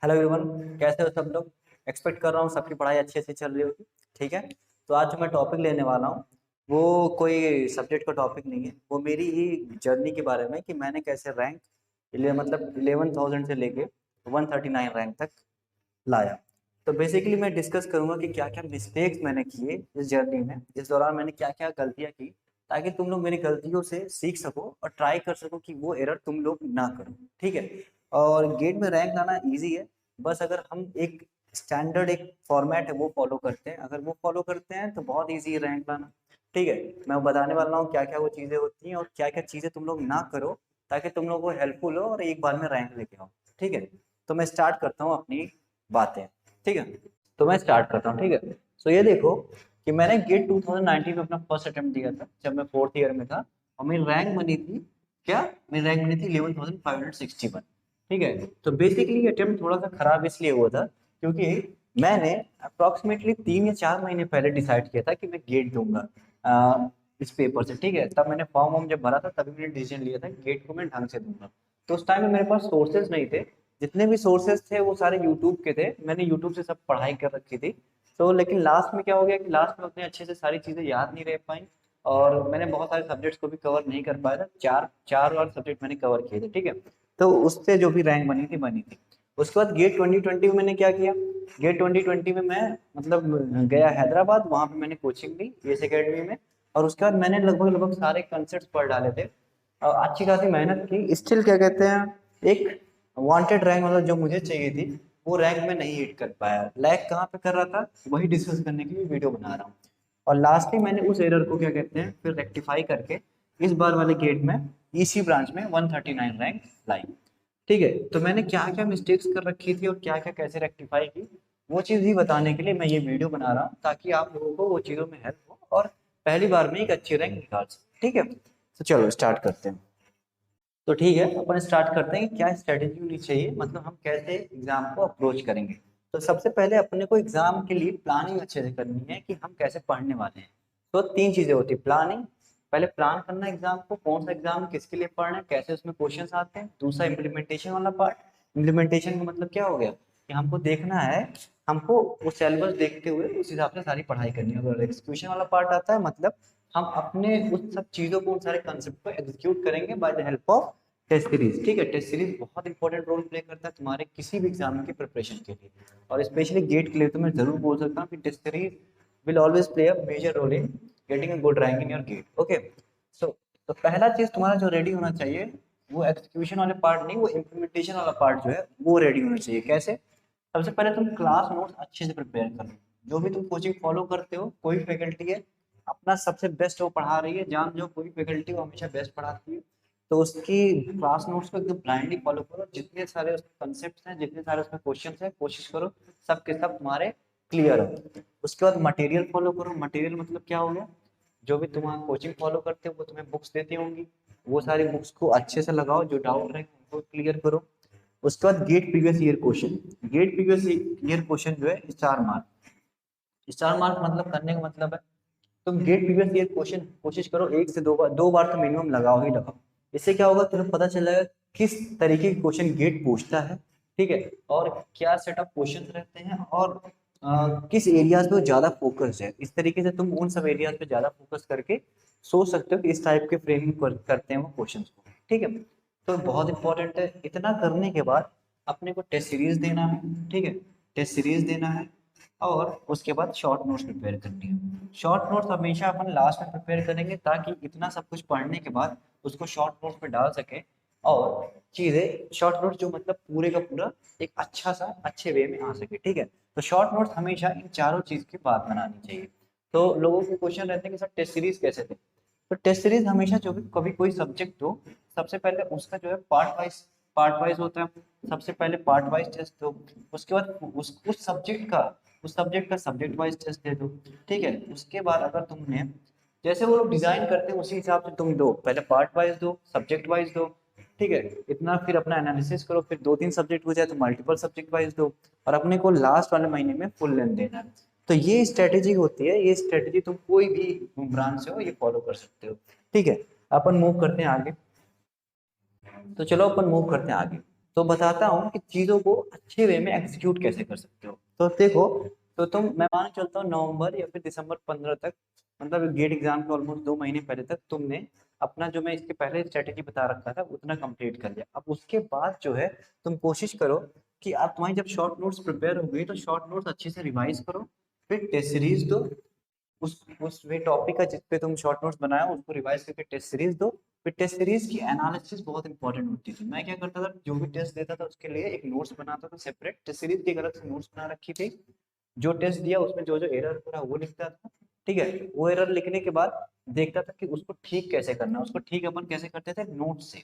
Hello everyone, कैसे हो सब लोग। एक्सपेक्ट कर रहा हूँ सबकी पढ़ाई अच्छे से चल रही होगी। ठीक है। तो आज जो मैं टॉपिक लेने वाला हूँ वो कोई सब्जेक्ट का टॉपिक नहीं है, वो मेरी ही जर्नी के बारे में कि मैंने कैसे रैंक मतलब 11,000 से लेके 139 रैंक तक लाया। तो बेसिकली मैं डिस्कस करूंगा कि क्या क्या मिस्टेक्स मैंने किए इस जर्नी में, इस दौरान मैंने क्या क्या गलतियां की, ताकि तुम लोग मेरी गलतियों से सीख सको और ट्राई कर सको कि वो एरर तुम लोग ना करो। ठीक है। और गेट में रैंक लाना इजी है, बस अगर हम एक स्टैंडर्ड एक फॉर्मेट है वो फॉलो करते हैं, अगर वो फॉलो करते हैं तो बहुत ईजी है रैंक लाना। ठीक है। मैं बताने वाला हूँ क्या क्या वो चीज़ें होती हैं और क्या क्या चीज़ें तुम लोग ना करो ताकि तुम लोग को हेल्पफुल हो और एक बार में रैंक लेके आओ। ठीक है। तो मैं स्टार्ट करता हूँ अपनी बातें। ठीक है। तो मैं स्टार्ट करता हूँ। ठीक है। सो ये देखो कि मैंने गेट 2019 में अपना फर्स्ट अटेम्प्ट दिया था जब मैं फोर्थ ईयर में था, और मेरी रैंक बनी थी क्या, मेरी रैंक बनी थी 11,561। ठीक है। तो बेसिकली अटेम्प्ट थोड़ा सा खराब इसलिए हुआ था क्योंकि मैंने अप्रोक्सीमेटली 3 या 4 महीने पहले डिसाइड किया था कि मैं गेट दूंगा इस पेपर से। ठीक है। तब मैंने फॉर्म वॉर्म जब भरा था तभी मैंने डिसीजन लिया था गेट को मैं ढंग से दूंगा। तो उस टाइम में मेरे पास सोर्सेज नहीं थे, जितने भी सोर्सेज थे वो सारे यूट्यूब के थे, मैंने यूट्यूब से सब पढ़ाई कर रखी थी। तो लेकिन लास्ट में क्या हो गया कि लास्ट में उतने अच्छे से सारी चीज़ें याद नहीं रह पाई, और मैंने बहुत सारे सब्जेक्ट्स को भी कवर नहीं कर पाया था। चार चार और सब्जेक्ट मैंने कवर किए थे। ठीक है। तो उससे जो भी रैंक बनी थी। उसके बाद गेट 2020 में मैंने क्या किया, गेट 2020 में मैं मतलब गया हैदराबाद, वहाँ पे मैंने कोचिंग ली एस अकेडमी में। और उसके बाद मैंने लगभग लगभग सारे कंसेप्ट पढ़ डाले थे और अच्छी खासी मेहनत की। स्टिल क्या कहते हैं, एक वांटेड रैंक मतलब जो मुझे चाहिए थी वो रैंक में नहीं हिट कर पाया। लैग कहाँ पे कर रहा था वही डिस्कस करने के लिए वीडियो बना रहा हूँ। और लास्टली मैंने उस एरर को क्या कहते हैं फिर रेक्टिफाई करके इस बार वाले गेट में ईसी ब्रांच में 139 रैंक लाई। ठीक है। तो मैंने क्या क्या मिस्टेक्स कर रखी थी और क्या क्या कैसे रेक्टिफाई की, वो चीज़ ही बताने के लिए मैं ये वीडियो बना रहा हूँ ताकि आप लोगों को वो चीज़ों में हेल्प हो और पहली बार में एक अच्छी रैंक निकाल सके। ठीक है। तो चलो स्टार्ट करते हैं। तो ठीक है, अपन स्टार्ट करते हैं कि क्या स्ट्रेटेजी होनी चाहिए, मतलब हम कैसे एग्जाम को अप्रोच करेंगे। तो सबसे पहले अपने को एग्जाम के लिए प्लानिंग अच्छे से करनी है कि हम कैसे पढ़ने वाले हैं। तो तीन चीजें होती है प्लानिंग, पहले प्लान करना एग्जाम को, कौन सा एग्जाम किसके लिए पढ़ना है, कैसे उसमें क्वेश्चंस आते हैं। दूसरा इम्प्लीमेंटेशन वाला पार्ट, इम्प्लीमेंटेशन का मतलब क्या हो गया कि हमको देखना है, हमको वो सिलेबस देखते हुए उस हिसाब से सारी पढ़ाई करनी है। अगर एग्जीक्यूशन वाला पार्ट आता है मतलब हम अपने उस सब चीजों को, उन सारे कंसेप्ट को एग्जीक्यूट करेंगे by the help of test series. ठीक है। टेस्ट सीरीज बहुत इंपॉर्टेंट रोल प्ले करता है तुम्हारे किसी भी एग्जाम की प्रिपरेशन के लिए, और स्पेशली गेट के लिए तो मैं जरूर बोल सकता हूँ कि test series will always play a major role in getting a good rank in your GATE. Okay. So तो पहला चीज तुम्हारा जो रेडी होना चाहिए वो एग्जीक्यूशन वाले पार्ट नहीं, वो इम्प्लीमेंटेशन वाला पार्ट जो है वो रेडी होना चाहिए। कैसे? सबसे पहले तुम क्लास नोट्स अच्छे से प्रिपेयर करो। जो भी तुम कोचिंग फॉलो करते हो, कोई फैकल्टी है अपना सबसे बेस्ट वो पढ़ा रही है, जान जो कोई फैकल्टी वो हमेशा बेस्ट पढ़ाती है, तो उसकी क्लास नोट्स को एकदम ब्लाइंडली फॉलो करो। जितने सारे उसके कंसेप्ट हैं, जितने सारे उसमें क्वेश्चन हैं, कोशिश करो सब के सब तुम्हारे क्लियर हो। उसके बाद मटेरियल फॉलो करो। मटेरियल मतलब क्या हो गया, जो भी तुम कोचिंग फॉलो करते हो वो तुम्हें बुक्स देती होंगी, वो सारी बुक्स को अच्छे से लगाओ, जो डाउट रहे उनको क्लियर करो। उसके बाद GATE previous year question, GATE previous year question जो है 4 मार्क। 4 मार्क मतलब करने का मतलब है तुम गेट प्रीवियस ईयर क्वेश्चन कोशिश करो एक से दो बार तो मिनिमम लगाओ ही लगाओ। इससे क्या होगा तुम्हें पता चलेगा किस तरीके के क्वेश्चन गेट पूछता है। ठीक है। और क्या सेट ऑफ क्वेश्चन रहते हैं और किस एरियाज पे ज्यादा फोकस है। इस तरीके से तुम उन सब एरियाज पे ज्यादा फोकस करके सोच सकते हो कि इस टाइप के फ्रेमिंग करते हैं वो क्वेश्चन को। ठीक है। तो बहुत इंपॉर्टेंट है। इतना करने के बाद अपने को टेस्ट सीरीज देना है। ठीक है। टेस्ट सीरीज देना है और उसके बाद शॉर्ट नोट्स प्रिपेयर करनी है। शॉर्ट नोट्स हमेशा अपन लास्ट में प्रिपेयर करेंगे ताकि इतना सब कुछ पढ़ने के बाद उसको शॉर्ट नोट्स में डाल सके और चीजें शॉर्ट नोट्स जो मतलब पूरे का पूरा एक अच्छा सा अच्छे वे में आ सके। ठीक है। तो शॉर्ट नोट्स हमेशा इन चारों चीज की बात बनानी चाहिए। तो लोगों के क्वेश्चन रहते हैं कि सर टेस्ट सीरीज कैसे थे। तो टेस्ट सीरीज हमेशा जो भी कभी कोई सब्जेक्ट हो, सबसे पहले उसका जो है पार्ट वाइज होता है। सबसे पहले पार्ट वाइज टेस्ट दो, उसके बाद उस सब्जेक्ट का सब्जेक्ट वाइज टेस्ट दे दो। ठीक है। उसके बाद अगर तुमने जैसे वो लोग डिजाइन करते हैं उसी हिसाब से तुम दो, पहले पार्ट वाइज दो, सब्जेक्ट वाइज दो। ठीक है। इतना फिर अपना एनालिसिस करो, फिर 2-3 सब्जेक्ट हो जाए तो मल्टीपल सब्जेक्ट वाइज दो, और अपने को लास्ट वाले महीने में फुल लेंथ देना है। तो ये स्ट्रेटेजी होती है, ये स्ट्रेटेजी तुम कोई भी ब्रांच से हो ये फॉलो कर सकते हो। ठीक है। अपन मूव करते हैं आगे। तो चलो अपन मूव करते हैं आगे। तो बताता हूँ कि चीज़ों को अच्छे वे में एग्जीक्यूट कैसे कर सकते हो। तो देखो, तो तुम, मैं मान चलता हूँ नवंबर या फिर दिसंबर 15 तक, मतलब गेट एग्जाम के ऑलमोस्ट 2 महीने पहले तक तुमने अपना जो मैं इसके पहले स्ट्रेटेजी बता रखा था उतना कंप्लीट कर लिया। अब उसके बाद जो है तुम कोशिश करो कि आप, तुम्हारी जब शॉर्ट नोट्स प्रिपेयर हो गई तो शॉर्ट नोट्स अच्छे से रिवाइज करो, फिर टेस्ट सीरीज दो, उस वे टॉपिक का जिस पे तुम शॉर्ट नोट्स बनाए उसको रिवाइज करके टेस्ट सीरीज दो। फिर टेस्ट सीरीज की एनालिसिस बहुत इंपॉर्टेंट होती थी। मैं क्या करता था, जो भी टेस्ट देता था उसके लिए एक नोट्स बनाता था सेपरेट, टेस्ट सीरीज की एक अलग से नोट्स बना रखी थी। जो टेस्ट दिया उसमें जो जो एरर पूरा वो लिखता था, ठीक है। वो एरर लिखने के बाद देखता था कि उसको ठीक कैसे करना है। उसको ठीक अपन कैसे करते थे, नोट से।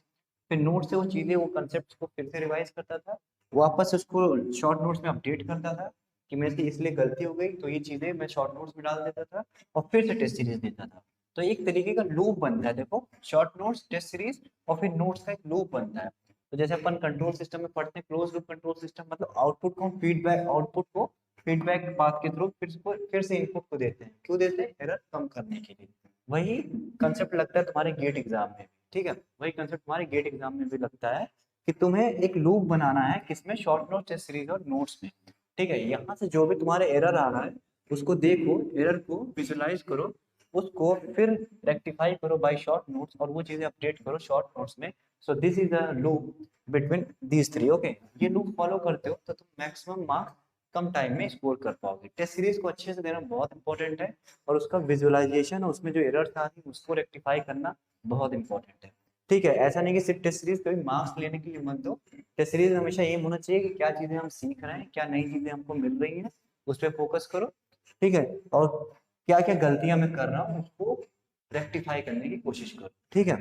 फिर नोट से वो चीजें, वो कंसेप्ट को फिर से रिवाइज करता था, वापस से उसको शॉर्ट नोट्स में अपडेट करता था कि मेरे से इसलिए गलती हो गई, तो ये चीजें मैं शॉर्ट नोट्स में डाल देता था और फिर से टेस्ट सीरीज देता था। तो एक तरीके का लूप बनता है, देखो, शॉर्ट नोट्स, टेस्ट सीरीज और फिर नोट्स का एक लूप बनता है। तो जैसे अपन कंट्रोल सिस्टम में पढ़ते हैं, क्लोज लूप कंट्रोल सिस्टम, मतलब आउटपुट को फीडबैक पाथ के थ्रू फिर से इनपुट को देते हैं। क्यों देते हैं, एरर कम करने के लिए। वही कंसेप्ट लगता है तुम्हारे गेट एग्जाम में, ठीक है। वही कंसेप्ट तुम्हारे गेट एग्जाम में भी लगता है कि तुम्हें एक लूप बनाना है, किसमें, शॉर्ट नोट, टेस्ट सीरीज और नोट्स में, ठीक है। यहाँ से जो भी तुम्हारे एरर आ रहा है उसको देखो, एरर को विजुलाइज करो, उसको फिर रेक्टिफाई करो बाय शॉर्ट नोट्स, और वो चीजें अपडेट करो शॉर्ट नोट्स में। So this is the loop between these three, okay. ये लूप फॉलो करते हो तो तुम मैक्सिमम मार्क्स कम टाइम में स्कोर कर पाओगे। टेस्ट सीरीज को अच्छे से देना बहुत इंपॉर्टेंट है, और उसका विजुअलाइजेशन, उसमें जो एरर्स आ रही है उसको रेक्टिफाई करना बहुत इंपॉर्टेंट है, ठीक है। ऐसा नहीं कि सिर्फ टेस्ट सीरीज कभी मार्क्स लेने के लिए मत दो। टेस्ट सीरीज हमेशा ये होना चाहिए कि क्या चीजें हम सीख रहे हैं, क्या नई चीजें हमको मिल रही हैं, उस पर फोकस करो, ठीक है। और क्या क्या गलतियां मैं कर रहा हूँ उसको रेक्टिफाई करने की कोशिश करो, ठीक है।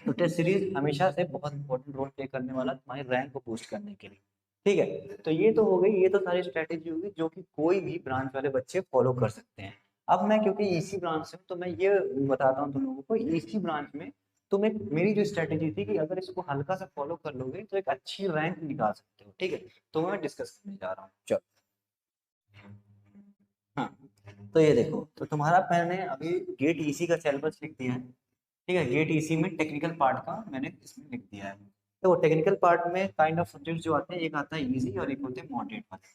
तो टेस्ट सीरीज हमेशा से बहुत इंपॉर्टेंट रोल प्ले करने वाला तुम्हारे रैंक को बूस्ट करने के लिए, ठीक है। तो ये तो हो गई, ये तो सारी स्ट्रेटेजी होगी जो कि कोई भी ब्रांच वाले बच्चे फॉलो कर सकते हैं। अब मैं क्योंकि इसी ब्रांच से हूँ तो मैं ये बताता हूँ तुम लोगों को, इसी ब्रांच में तुम एक, मेरी जो स्ट्रेटेजी थी कि अगर इसको हल्का सा फॉलो कर लोगे तो एक अच्छी रैंक निकाल सकते हो, ठीक है। तो मैं डिस्कस करने जा रहा हूँ, चलो। हाँ, तो ये देखो, तो तुम्हारा मैंने अभी गेट ईसी का सिलेबस लिख दिया है, ठीक है। गेट ईसी में टेक्निकल पार्ट का मैंने इसमें लिख दिया है। तो टेक्निकल पार्ट में काइंड ऑफ सब्जेक्ट जो आते हैं, एक आता है इजी और एक होते हैं मॉडरेट वाले,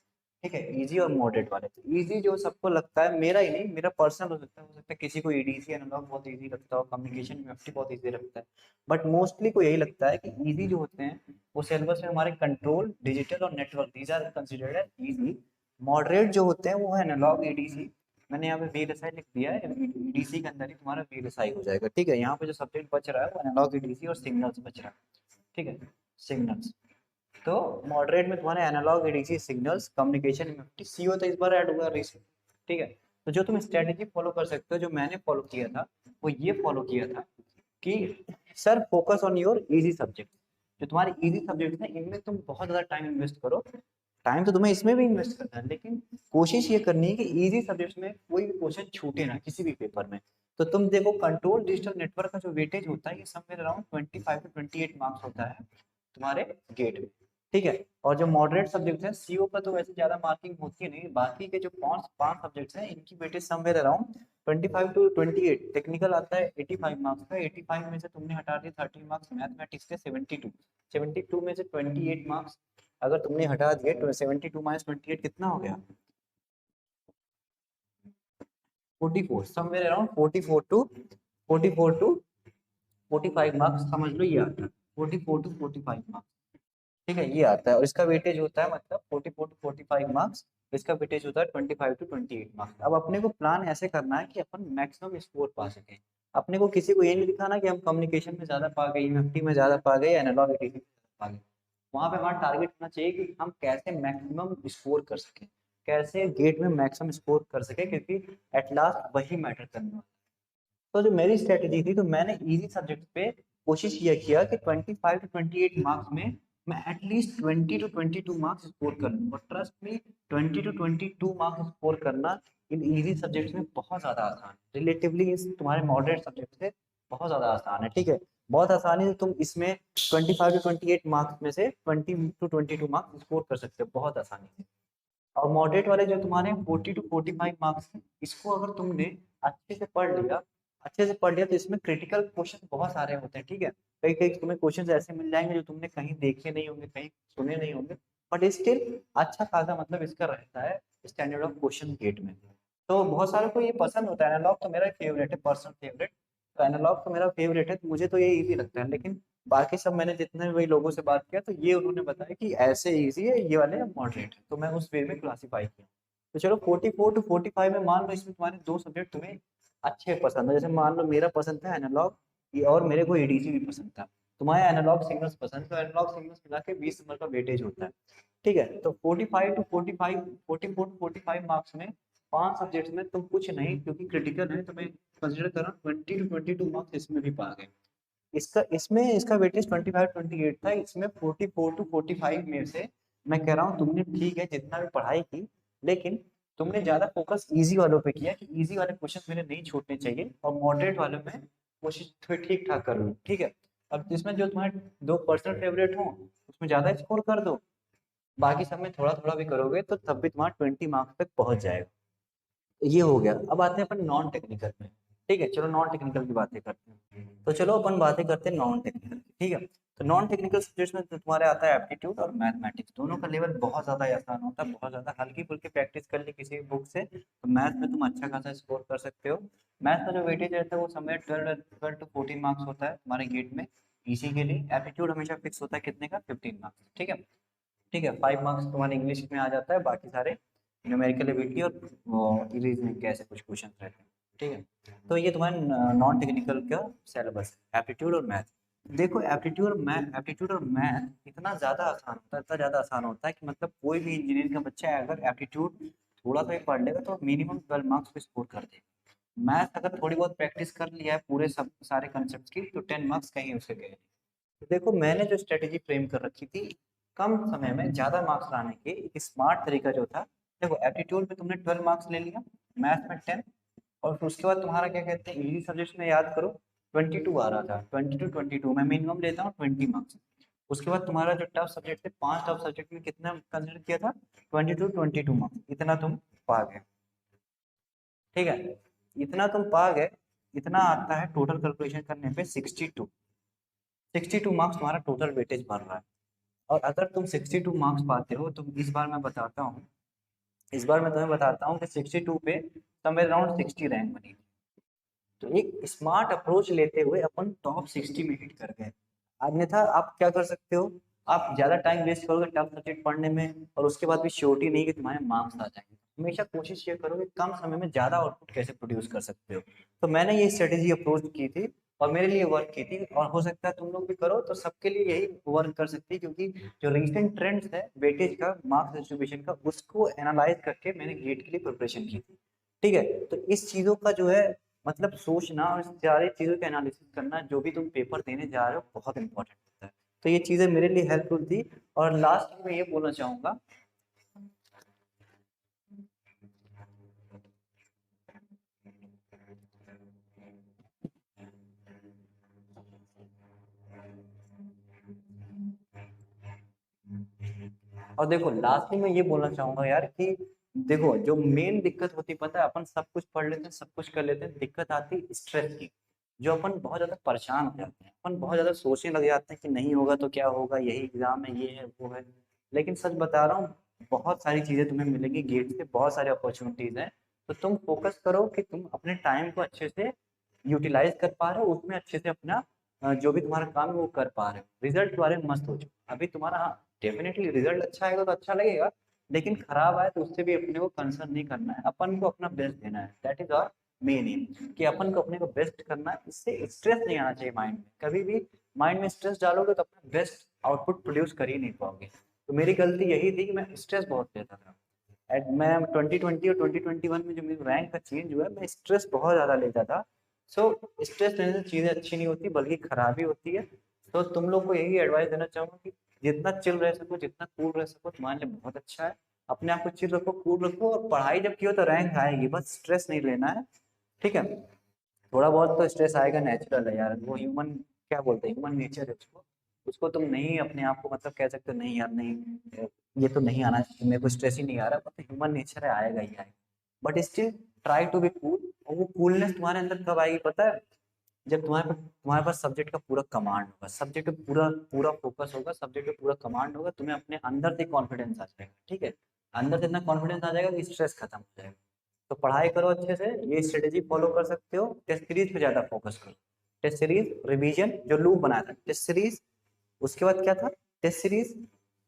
ठीक है। इजी और मॉडरेट वाले, तो इजी जो सबको लगता है, मेरा ही नहीं, मेरा पर्सनल हो सकता है किसी को ईडीसी एनालॉग बहुत इजी लगता हो, कम्युनिकेशन में एफटी बहुत इजी लगता है, बट मोस्टली को यही लगता है कि इजी जो होते हैं वो सिलेबस में हमारे कंट्रोल, डिजिटल और network, these are considered as easy. Moderate जो होते हैं वो है एनालॉग, एडीसी, मैंने यहाँ पे वीएलएसआई लिख दिया है, ईडीसी के अंदर ही तुम्हारा वीएलएसआई हो जाएगा, ठीक है। यहाँ पे जो सब्जेक्ट बच रहा है वो एनालॉग, ईडीसी और सिग्नल्स बच रहा है, ठीक है, सिग्नल्स। तो मॉडरेट में तुम्हारे analog, ADC, signals, communication, EMFT, CO तो इस बार ऐड हुआ रिसेंट, ठीक है। तो जो तुम स्ट्रेटेजी फॉलो कर सकते हो, जो मैंने फॉलो किया था, वो ये फॉलो किया था कि sir focus on your easy subject. जो तुम्हारे इजी सब्जेक्ट हैं इनमें तुम बहुत ज्यादा टाइम इन्वेस्ट करो। टाइम तो तुम्हें इसमें भी इन्वेस्ट करना है, लेकिन कोशिश ये करनी है कि इजी सब्जेक्ट्स में कोई भी क्वेश्चन छूटे ना किसी भी पेपर में। तो तुम देखो, कंट्रोल डिजिटल नेटवर्क का जो वेटेज होता है ये समवेयर अराउंड 25 to 28 मार्क्स होता है तुम्हारे गेट में, ठीक है। और जो मॉडरेट सब्जेक्ट है, सीओ का तो वैसे ज्यादा मार्किंग होती है नहीं, बाकी के जो पांच पांच सब्जेक्ट्स हैं इनकी weightage somewhere around 25 to 28। Technical आता है 85 मार्क्स का, 85 में से तुमने हटा दिए 30 मार्क्स, मैथमेटिक्स के 72 में से 28 मार्क्स अगर तुमने हटा दिए, तो 72 माइनस 28 कितना हो गया, 44, समवेयर अराउंड 44 टू 45 मार्क्स, समझ लो ये आता है 44 to 45 मार्क्स, ठीक है, ये आता है। और इसका वेटेज होता है मतलब 44 to 45 मार्क्स, इसका वेटेज होता है 25 to 28 मार्क्स। अब अपने को प्लान ऐसे करना है कि अपन मैक्सिमम स्कोर पा सके। अपने को किसी को ये नहीं दिखाना कि हम कम्युनिकेशन में ज्यादा पा गए, एमएफटी में ज्यादा पा गए, एनालॉग एडीसी में पा गए। वहां पे हमारा टारगेट होना चाहिए कि हम कैसे मैक्सिमम स्कोर कर सके, कैसे गेट में मैक्सिमम स्कोर कर सके, क्योंकि एट लास्ट वही मैटर करने वाला है। तो जो मेरी स्ट्रेटेजी थी, तो मैंने इजी सब्जेक्ट पे कोशिश ये किया कि 25 to 28 मार्क्स में मैं एटलीस्ट 20 to 22 मार्क्स स्कोर कर लूँ। और ट्रस्ट में 20 to 22 मार्क्स स्कोर करना इन इजी सब्जेक्ट्स में बहुत ज़्यादा आसान है, रिलेटिवली इस तुम्हारे मॉडरेट सब्जेक्ट से बहुत ज़्यादा आसान है, ठीक है। बहुत आसानी से तुम इसमें 25 to 28 मार्क्स में से 20 to 22 मार्क्स स्कोर कर सकते हो बहुत आसानी से। और मॉडरेट वाले जो तुम्हारे 40 to 45 मार्क्स हैं, इसको अगर तुमने अच्छे से पढ़ लिया, अच्छे से पढ़ लिया तो इसमें क्रिटिकल क्वेश्चन बहुत सारे होते हैं, ठीक है। कई कई तुम्हें क्वेश्चन ऐसे मिल जाएंगे जो तुमने कहीं देखे नहीं होंगे, कहीं सुने नहीं होंगे, बट स्टिल अच्छा खासा मतलब इसका रहता है स्टैंडर्ड ऑफ क्वेश्चन गेट में। तो बहुत सारे को ये पसंद होता है, एनालॉग तो मेरा फेवरेट है, पर्सनल फेवरेट। तो एनालॉग तो मेरा फेवरेट है, तो मुझे तो ये इजी लगता है। लेकिन बाकी सब मैंने जितने वही लोगों से बात किया तो ये उन्होंने बताया कि ऐसे इजी है, ये वाले मॉडरेट है, तो मैं उस वे में क्लासीफाई किया। तो चलो 44 to 45 में मान लो इसमें तुम्हारे दो सब्जेक्ट तुम्हें अच्छे पसंद है, जैसे मान लो मेरा पसंद था एनालॉग, ये और मेरे को एडीसी भी पसंद था। तुम्हारे एनालॉग सिग्नल्स पसंद, तो एनालॉग सिग्नल्स मिला के 20 नंबर का वेटेज होता है, ठीक है। तो 44 to 45 मार्क्स में 5 सब्जेक्ट्स में तुम कुछ नहीं, क्योंकि क्रिटिकल है तो मैं कंसिडर कर रहा हूँ 20 to 22 मार्क्स इसमें भी पा गए। इसका वेटेज 25-28 था, इसमें 44 to 45 में से मैं कह रहा हूँ तुमने ठीक है जितना भी पढ़ाई की, लेकिन तुमने ज्यादा फोकस इजी वालों पे किया कि इजी वाले क्वेश्चन मेरे नहीं छूटने चाहिए, और मॉडरेट वालों में कोशिश थोड़ी ठीक ठाक कर लूँ, ठीक है। अब इसमें जो तुम्हारे दो पर्सनल फेवरेट हो उसमें ज्यादा स्कोर कर दो, बाकी सब में थोड़ा थोड़ा भी करोगे तो तब भी तुम्हारा 20 मार्क्स तक पहुंच जाएगा। ये हो गया। अब आते हैं अपन नॉन टेक्निकल में, ठीक है। चलो नॉन टेक्निकल की बातें करते हैं। तो चलो अपन बातें करते हैं नॉन टेक्निकल की, ठीक है। तो नॉन टेक्निकल सब्जेक्ट्स में तो तुम्हारे आता है एप्टीट्यूड और मैथमेटिक्स, दोनों का लेवल बहुत ज्यादा आसान होता है, बहुत ज्यादा हल्की फुल्की प्रैक्टिस कर ली किसी बुक से तो मैथ में तुम अच्छा खासा स्कोर कर सकते हो। मैथ का जो वेटेज रहता है वो समय 12 to 14 मार्क्स होता है तुम्हारे गेट में इसी के लिए। एप्टीट्यूड हमेशा फिक्स होता है कितने का, 15 मार्क्स, ठीक है। ठीक है, 5 मार्क्स तुम्हारे इंग्लिश में आ जाता है, बाकी सारे न्यूमेरिकल एबिलिटी और रीजनिंग के ऐसे कुछ क्वेश्चन रहते हैं, ठीक है। तो ये तुम्हारे नॉन टेक्निकल का सिलेबस है, एप्टीट्यूड और मैथ। देखो एप्टीट्यूड और मैथ इतना ज़्यादा आसान होता है, इतना ज़्यादा आसान होता है कि मतलब कोई भी इंजीनियरिंग का बच्चा है अगर एप्टीट्यूड थोड़ा सा भी पढ़ लेगा तो मिनिमम 12 मार्क्स पे स्कोर कर देगा। मैथ अगर थोड़ी बहुत प्रैक्टिस कर लिया है पूरे सब सारे कंसेप्ट की तो 10 मार्क्स कहीं उससे गए। तो देखो मैंने जो स्ट्रेटेजी फ्रेम कर रखी थी कम समय में ज्यादा मार्क्स लाने के, एक स्मार्ट तरीका जो था, देखो एप्टीट्यूड में तुमने 12 मार्क्स ले लिया, मैथ में 10, और फिर उसके बाद तुम्हारा क्या कहते हैं इजी सब्जेक्ट में याद करो 22 आ रहा था, 22 मैं मिनिमम लेता हूँ 20 मार्क्स। उसके बाद तुम्हारा जो टफ सब्जेक्ट थे 5 टफ सब्जेक्ट में कितना कंसिडर किया था, 22 मार्क्स, इतना तुम पा गए, ठीक है। इतना तुम पा गए, इतना आता है टोटल कैलकुलेशन करने पे 62 मार्क्स तुम्हारा टोटल वेटेज बन रहा है। और अगर तुम 62 मार्क्स पाते हो तो इस बार मैं बताता हूँ, इस बार मैं तुम्हें बताता हूँ कि 62 पे समवेयर अराउंड 60 रैंक बनी। तो एक स्मार्ट अप्रोच लेते हुए अपन टॉप 60 में हिट कर गए। अन्यथा आप क्या कर सकते हो, आप ज्यादा टाइम वेस्ट करोगे टफ सब्जेक्ट पढ़ने में और उसके बाद भी श्योरिटी नहीं कि तुम्हारे मार्क्स आ जाएंगे। हमेशा कोशिश ये करो कि कम समय में ज्यादा आउटपुट कैसे प्रोड्यूस कर सकते हो। तो मैंने ये स्ट्रेटेजी अप्रोच की थी और मेरे लिए वर्क की थी, और हो सकता है तुम लोग भी करो तो सबके लिए यही वर्क कर सकती है, क्योंकि जो रिसेंट ट्रेंड्स है वेटेज का, मार्क्स डिस्ट्रीब्यूशन का, उसको एनालाइज करके मैंने गेट के लिए प्रिपरेशन की थी, ठीक है। तो इस चीजों का जो है मतलब सोचना और सारी चीज़ों का एनालिसिस करना जो भी तुम पेपर देने जा रहे हो बहुत इंपॉर्टेंट होता है। तो ये चीज़ें मेरे लिए हेल्पफुल थी। और लास्ट में ये बोलना चाहूँगा, और देखो लास्ट में मैं ये बोलना चाहूँगा यार कि देखो जो मेन दिक्कत होती पता है, अपन सब कुछ पढ़ लेते हैं सब कुछ कर लेते हैं, दिक्कत आती है स्ट्रेस की। जो अपन बहुत ज़्यादा परेशान हो जाते हैं, अपन बहुत ज़्यादा सोचने लग जाते हैं कि नहीं होगा तो क्या होगा, यही एग्जाम है, ये है वो है। लेकिन सच बता रहा हूँ बहुत सारी चीज़ें तुम्हें मिलेंगी गेट से, बहुत सारी अपॉर्चुनिटीज़ हैं। तो तुम फोकस करो कि तुम अपने टाइम को अच्छे से यूटिलाइज कर पा रहे हो, उसमें अच्छे से अपना जो भी तुम्हारा काम है वो कर पा रहे हो। रिजल्ट के बारे में मस्त हो जाओ, अभी तुम्हारा हाँ डेफिनेटली रिजल्ट अच्छा आएगा तो अच्छा लगेगा, लेकिन खराब आए तो उससे भी अपने को कंसर्न नहीं करना है, अपन को अपना बेस्ट देना है, that is our main aim. कि अपन को अपने को बेस्ट करना है, इससे स्ट्रेस नहीं आना चाहिए माइंड में, कभी भी माइंड में स्ट्रेस डालोगे तो अपना बेस्ट आउटपुट प्रोड्यूस कर ही नहीं पाओगे। तो मेरी गलती यही थी कि मैं स्ट्रेस बहुत लेता था। एंड मैं 2020 और 2021 में जो मेरी रैंक का चेंज हुआ है, मैं स्ट्रेस बहुत ज़्यादा लेता था। सो स्ट्रेस लेने से चीज़ें अच्छी नहीं होती बल्कि खराबी होती है। तो तुम लोग को यही एडवाइस देना चाहूँगा कि जितना चिल रह सको, जितना कूल रह सको, तुम्हारे लिए बहुत अच्छा है। अपने आप को चिल रखो, कूल रखो, और पढ़ाई जब की हो तो रैंक आएगी, बस स्ट्रेस नहीं लेना है, ठीक है। थोड़ा बहुत तो स्ट्रेस आएगा, नेचुरल है यार, वो ह्यूमन, क्या बोलते हैं, ह्यूमन नेचर है उसको। उसको तुम नहीं अपने आप को मतलब कह सकते हो नहीं यार नहीं ये तो नहीं आना चाहिए, मेरे को स्ट्रेस ही नहीं आ रहा, मतलब ह्यूमन नेचर है, आएगा ही आएगा। But still try to be cool, और वो कूलनेस तुम्हारे अंदर कब आएगी पता है? जब तुम्हारे पास सब्जेक्ट का पूरा कमांड होगा, सब्जेक्ट पे पूरा पूरा फोकस होगा, सब्जेक्ट पे पूरा कमांड होगा, तुम्हें अपने अंदर से कॉन्फिडेंस आ जाएगा। ठीक है, अंदर से इतना कॉन्फिडेंस आ जाएगा कि स्ट्रेस खत्म हो जाएगा। तो पढ़ाई करो अच्छे से, ये स्ट्रेटेजी फॉलो कर सकते हो। टेस्ट सीरीज पे ज्यादा फोकस करो। टेस्ट सीरीज रिवीजन जो लूप बनाया था, टेस्ट सीरीज, उसके बाद क्या था, टेस्ट सीरीज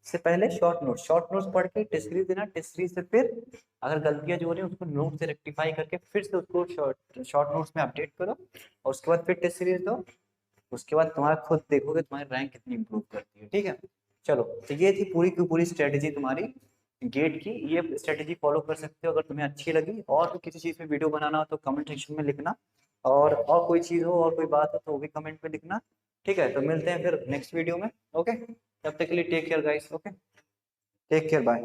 से पहले शॉर्ट नोट्स पढ़ के टेस्ट सीरीज देना। टेस्ट सीरीज से फिर अगर गलतियां जो हो रही है उसको नोट से रेक्टिफाई करके फिर से उसको शॉर्ट नोट्स में अपडेट करो, और उसके बाद फिर टेस्ट सीरीज दो। उसके बाद तुम्हारा खुद देखोगे तुम्हारी रैंक कितनी इंप्रूव करती है। ठीक है, चलो, तो ये थी पूरी की पूरी स्ट्रेटेजी तुम्हारी गेट की। ये स्ट्रेटेजी फॉलो कर सकते हो अगर तुम्हें अच्छी लगी। और तो किसी चीज़ में वीडियो बनाना हो तो कमेंट सेक्शन में लिखना, और कोई चीज़ हो और कोई बात हो तो वो भी कमेंट में लिखना। ठीक है, तो मिलते हैं फिर नेक्स्ट वीडियो में। ओके, तब तक के लिए take care guys. Okay, take care, bye.